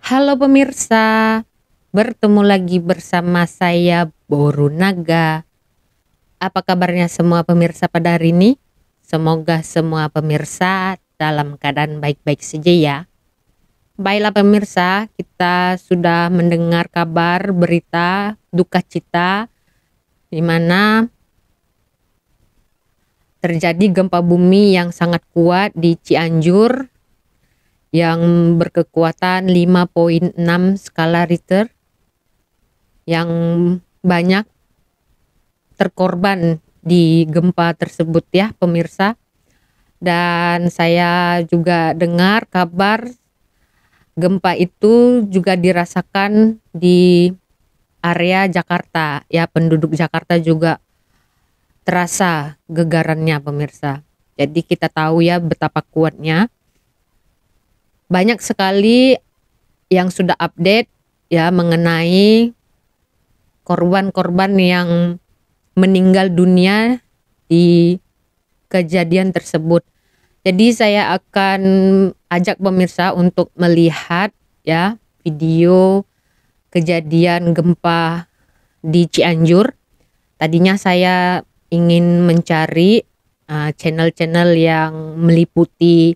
Halo pemirsa, bertemu lagi bersama saya Boru Naga. Apa kabarnya semua pemirsa pada hari ini? Semoga semua pemirsa dalam keadaan baik-baik saja ya. Baiklah pemirsa, kita sudah mendengar kabar berita duka cita di mana terjadi gempa bumi yang sangat kuat di Cianjur yang berkekuatan 5,6 skala Richter, yang banyak terkorban di gempa tersebut ya pemirsa. Dan saya juga dengar kabar gempa itu juga dirasakan di area Jakarta ya, penduduk Jakarta juga terasa gegarannya pemirsa. Jadi kita tahu ya betapa kuatnya. Banyak sekali yang sudah update ya mengenai korban-korban yang meninggal dunia di kejadian tersebut. Jadi saya akan ajak pemirsa untuk melihat ya video kejadian gempa di Cianjur. Tadinya saya ingin mencari channel-channel yang meliputi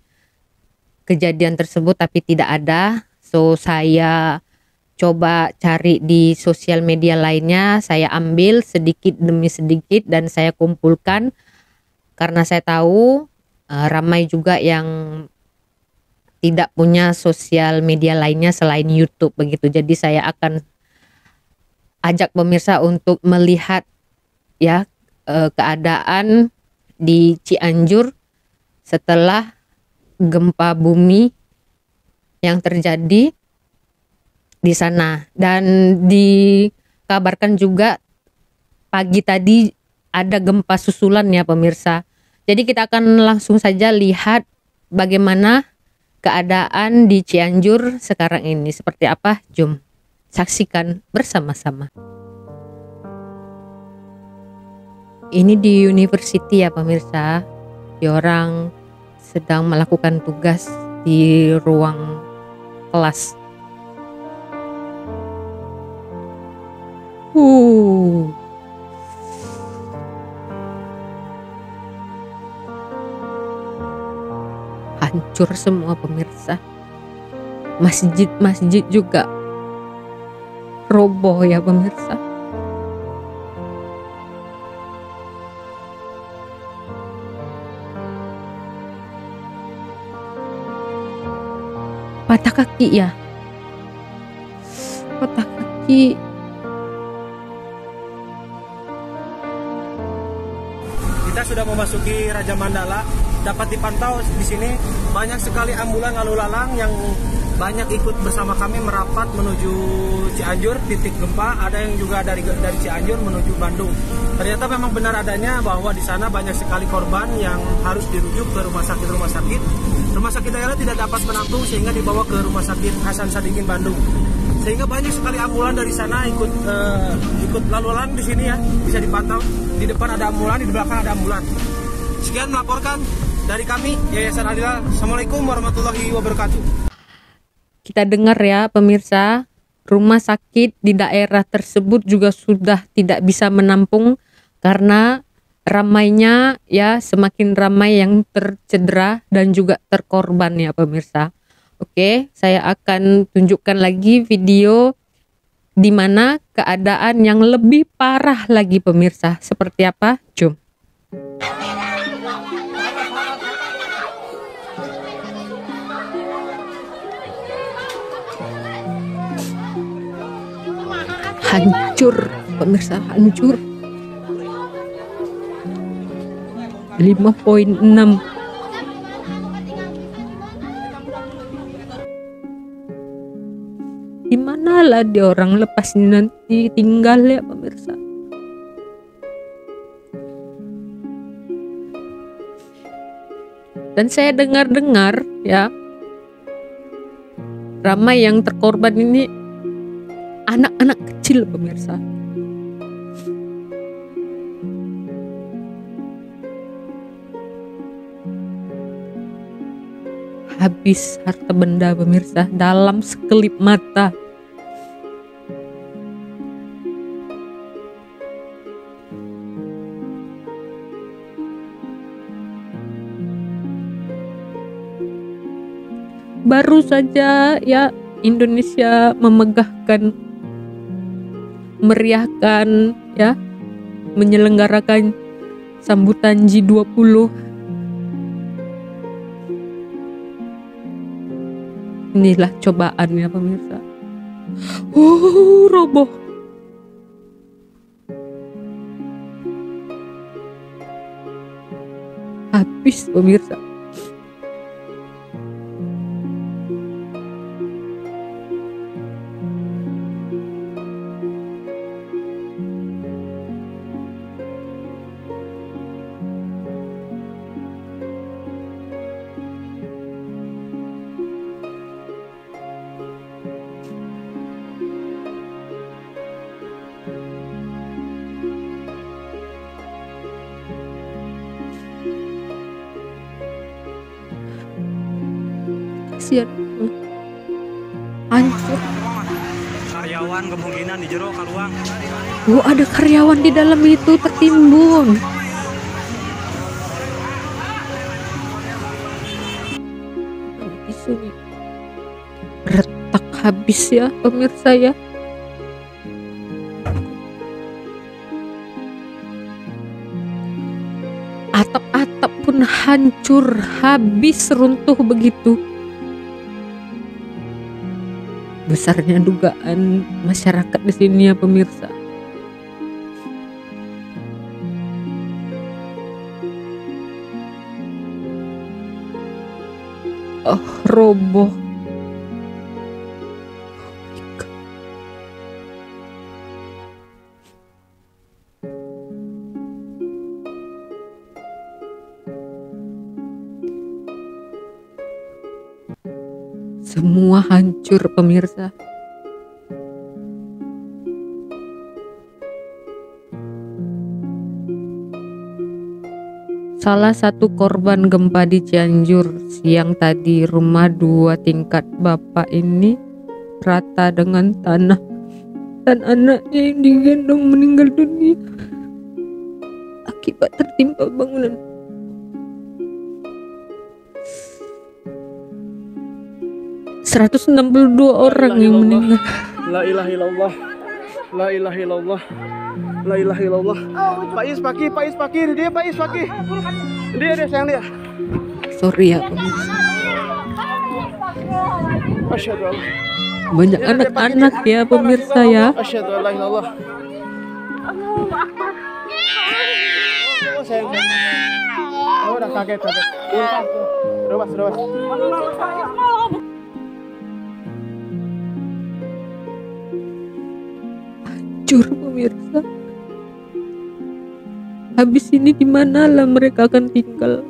kejadian tersebut tapi tidak ada. So saya coba cari di sosial media lainnya, saya ambil sedikit demi sedikit dan saya kumpulkan karena saya tahu ramai juga yang tidak punya sosial media lainnya selain YouTube begitu. Jadi saya akan ajak pemirsa untuk melihat ya keadaan di Cianjur setelah gempa bumi yang terjadi di sana. Dan dikabarkan juga pagi tadi ada gempa susulan ya pemirsa. Jadi kita akan langsung saja lihat bagaimana keadaan di Cianjur sekarang ini. Seperti apa? Jom saksikan bersama-sama. Ini di university ya pemirsa. Di orang sedang melakukan tugas di ruang kelas. Hancur semua pemirsa. Masjid-masjid juga roboh ya pemirsa. Patah kaki ya. Patah kaki. Kita sudah memasuki Raja Mandala. Dapat dipantau di sini banyak sekali ambulan lalu lalang yang banyak ikut bersama kami merapat menuju Cianjur titik gempa. Ada yang juga dari Cianjur menuju Bandung. Ternyata memang benar adanya bahwa di sana banyak sekali korban yang harus dirujuk ke rumah sakit. Rumah sakit daerah tidak dapat menampung sehingga dibawa ke Rumah Sakit Hasan Sadikin Bandung. Sehingga banyak sekali ambulan dari sana ikut lalu lalang di sini ya, bisa dipantau. Di depan ada ambulan, di belakang ada ambulan. Sekian melaporkan dari kami Yayasan Adila. Assalamualaikum warahmatullahi wabarakatuh. Kita dengar ya pemirsa, rumah sakit di daerah tersebut juga sudah tidak bisa menampung karena ramainya ya, semakin ramai yang tercedera dan juga terkorban ya pemirsa. Oke, saya akan tunjukkan lagi video di mana keadaan yang lebih parah lagi pemirsa. Seperti apa? Jom. Hancur pemirsa, hancur. 5,6. Gimana lah dia orang lepas ini nanti tinggal ya pemirsa. Dan saya dengar-dengar ya, ramai yang terkorban ini anak-anak kecil pemirsa. habis harta benda pemirsa dalam sekelip mata. Baru saja ya Indonesia meriahkan ya, menyelenggarakan sambutan G20. Inilah cobaannya pemirsa. Roboh. Habis pemirsa. Kasihan. Hancur. Karyawan kemungkinan di jero kaluang. Ada karyawan di dalam itu tertimbun. Retak habis ya pemirsa ya. Atap-atap pun hancur, habis, runtuh begitu. Besarnya dugaan masyarakat di sini ya pemirsa. Roboh. Semua hancur pemirsa. Salah satu korban gempa di Cianjur siang tadi, rumah 2 tingkat bapak ini rata dengan tanah dan anaknya yang digendong meninggal dunia akibat tertimpa bangunan. ...162 orang yang meninggal. La ilaha illallah. La ilaha illallah. La ilaha illallah. Pak Is Paki, dia Pak Is Paki. Dia sayang dia. Sorry ya pemirsa. Asyhadu an. Banyak anak-anak ya pemirsa ya. Asyhadu an la ilaha illallah. Sayang. Udah kaget. Terus. Hancur pemirsa. Habis ini di manalah mereka akan tinggal?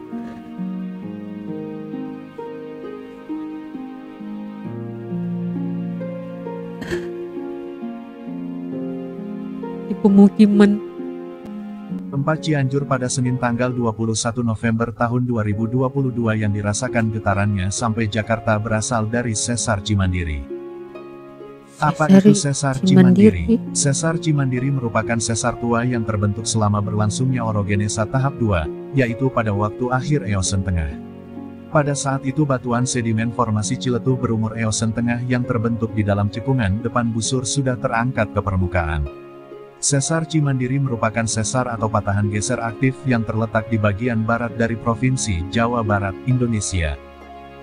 Di pemukiman. Gempa Cianjur pada Senin tanggal 21 November tahun 2022 yang dirasakan getarannya sampai Jakarta berasal dari Sesar Cimandiri. Apa itu Sesar Cimandiri? Sesar Cimandiri merupakan sesar tua yang terbentuk selama berlangsungnya orogenesa tahap 2, yaitu pada waktu akhir Eosen Tengah. Pada saat itu batuan sedimen formasi Ciletuh berumur Eosen Tengah yang terbentuk di dalam cekungan depan busur sudah terangkat ke permukaan. Sesar Cimandiri merupakan sesar atau patahan geser aktif yang terletak di bagian barat dari Provinsi Jawa Barat, Indonesia.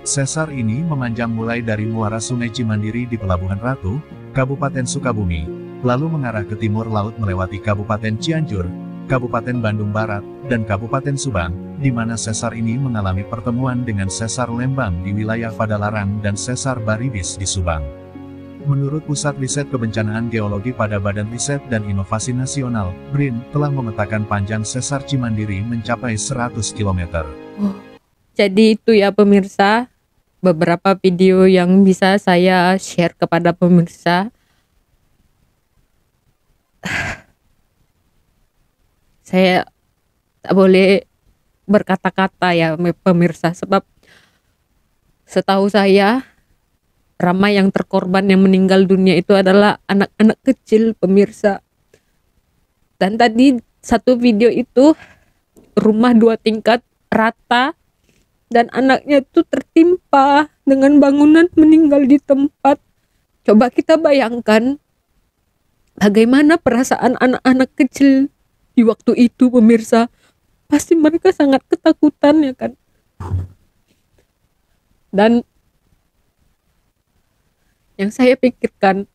Sesar ini memanjang mulai dari muara Sungai Cimandiri di Pelabuhan Ratu, Kabupaten Sukabumi, lalu mengarah ke timur laut melewati Kabupaten Cianjur, Kabupaten Bandung Barat, dan Kabupaten Subang, di mana sesar ini mengalami pertemuan dengan Sesar Lembang di wilayah Padalarang dan Sesar Baribis di Subang. Menurut Pusat Riset Kebencanaan Geologi pada Badan Riset dan Inovasi Nasional, BRIN, telah memetakan panjang Sesar Cimandiri mencapai 100 km. Jadi itu ya pemirsa, beberapa video yang bisa saya share kepada pemirsa. Saya tak boleh berkata-kata ya pemirsa, sebab Setahu saya, ramai yang terkorban yang meninggal dunia itu adalah anak-anak kecil, pemirsa. Dan tadi satu video itu rumah 2 tingkat rata dan anaknya itu tertimpa dengan bangunan, meninggal di tempat. Coba kita bayangkan bagaimana perasaan anak-anak kecil di waktu itu, pemirsa. Pasti mereka sangat ketakutan, ya kan. Dan yang saya pikirkan,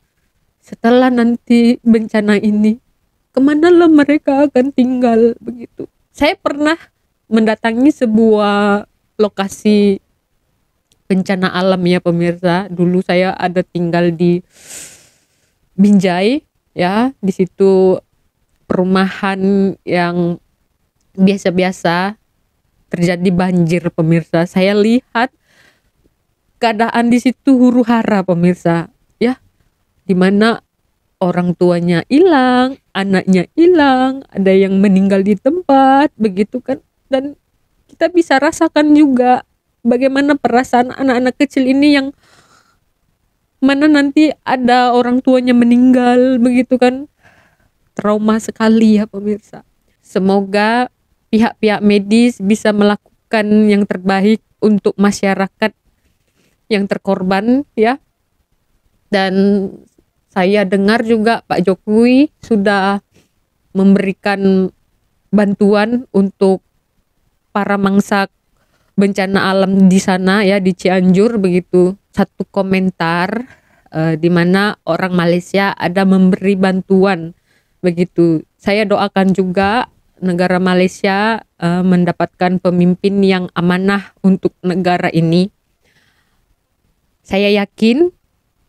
setelah nanti bencana ini, kemanalah mereka akan tinggal begitu. Saya pernah mendatangi sebuah lokasi bencana alam ya pemirsa. Dulu saya ada tinggal di Binjai ya, di situ perumahan yang biasa-biasa terjadi banjir pemirsa. Saya lihat keadaan di situ huru-hara pemirsa ya, dimana orang tuanya hilang, anaknya hilang, ada yang meninggal di tempat, begitu kan. Dan kita bisa rasakan juga bagaimana perasaan anak-anak kecil ini yang mana nanti ada orang tuanya meninggal, begitu kan. Trauma sekali ya pemirsa. Semoga pihak-pihak medis bisa melakukan yang terbaik untuk masyarakat yang terkorban ya. Dan saya dengar juga Pak Jokowi sudah memberikan bantuan untuk para mangsa bencana alam di sana ya, di Cianjur begitu. Satu komentar di mana orang Malaysia ada memberi bantuan begitu. Saya doakan juga negara Malaysia mendapatkan pemimpin yang amanah untuk negara ini. Saya yakin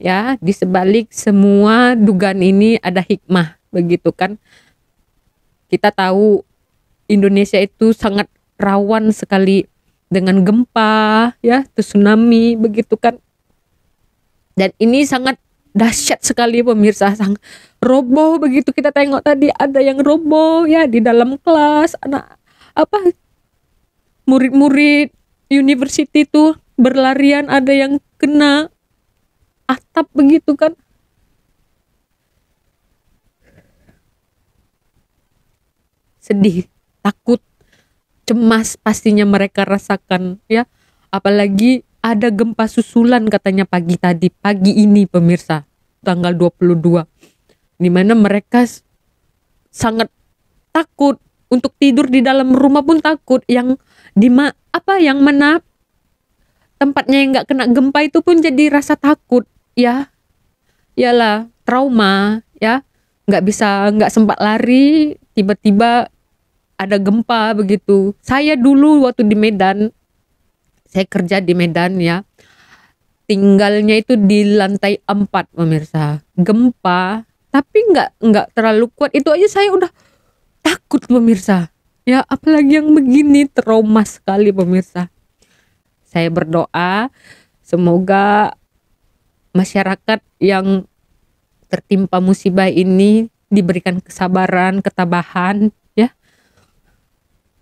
ya, di sebalik semua dugaan ini ada hikmah begitu kan. Kita tahu Indonesia itu sangat rawan sekali dengan gempa ya, tsunami begitu kan. Dan ini sangat dahsyat sekali pemirsa, sang roboh begitu. Kita tengok tadi ada yang roboh ya di dalam kelas, anak murid-murid university itu berlarian, ada yang kena atap begitu kan. Sedih, takut, cemas pastinya mereka rasakan ya. Apalagi ada gempa susulan katanya pagi ini pemirsa, tanggal 22. Dimana mereka sangat takut, untuk tidur di dalam rumah pun takut. Yang mana tempatnya yang nggak kena gempa itu pun jadi rasa takut ya. Iyalah, trauma ya, nggak sempat lari, tiba-tiba ada gempa begitu. Saya dulu waktu di Medan, saya kerja di Medan ya, tinggalnya itu di lantai 4 pemirsa. Gempa tapi nggak terlalu kuat, itu aja saya udah takut pemirsa ya, apalagi yang begini, trauma sekali pemirsa. Saya berdoa semoga masyarakat yang tertimpa musibah ini diberikan kesabaran, ketabahan ya.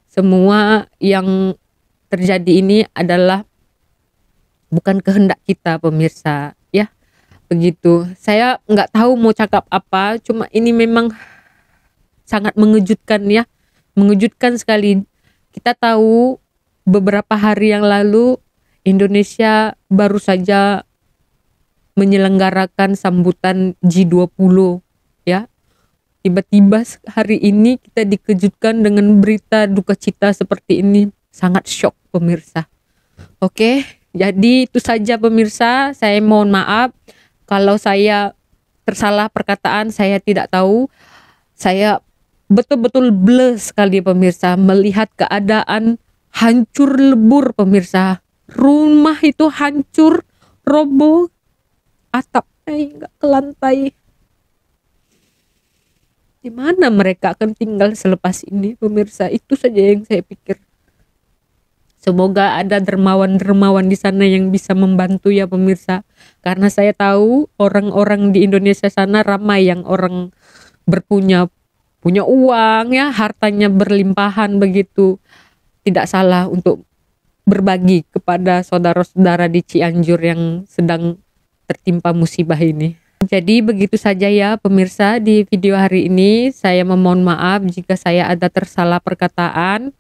Semua yang terjadi ini adalah bukan kehendak kita pemirsa ya, begitu. Saya nggak tahu mau cakap apa, cuma ini memang sangat mengejutkan ya, mengejutkan sekali. Kita tahu beberapa hari yang lalu Indonesia baru saja menyelenggarakan sambutan G20 ya. Tiba-tiba hari ini kita dikejutkan dengan berita duka cita seperti ini. Sangat shock pemirsa. Oke, jadi itu saja pemirsa. Saya mohon maaf kalau saya tersalah perkataan, saya tidak tahu. Saya betul-betul blur sekali pemirsa melihat keadaan hancur lebur pemirsa. Rumah itu hancur, roboh, atap nggak ke lantai. Di mana mereka akan tinggal selepas ini pemirsa? Itu saja yang saya pikir. Semoga ada dermawan-dermawan di sana yang bisa membantu ya pemirsa. Karena saya tahu orang-orang di Indonesia sana ramai yang orang punya uang ya, hartanya berlimpahan begitu. Tidak salah untuk berbagi kepada saudara-saudara di Cianjur yang sedang tertimpa musibah ini. Jadi begitu saja ya pemirsa di video hari ini. Saya memohon maaf jika saya ada tersalah perkataan.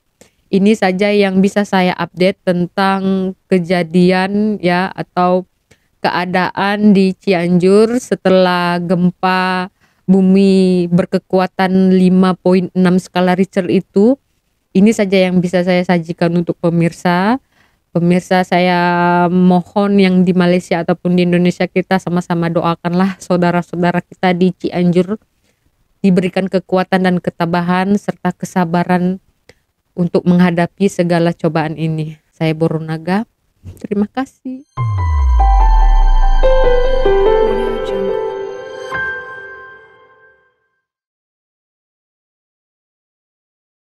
Ini saja yang bisa saya update tentang kejadian ya atau keadaan di Cianjur setelah gempa bumi berkekuatan 5.6 skala Richter itu. Ini saja yang bisa saya sajikan untuk pemirsa. Pemirsa, saya mohon yang di Malaysia ataupun di Indonesia, kita sama-sama doakanlah saudara-saudara kita di Cianjur diberikan kekuatan dan ketabahan serta kesabaran untuk menghadapi segala cobaan ini. Saya Borunaga, terima kasih.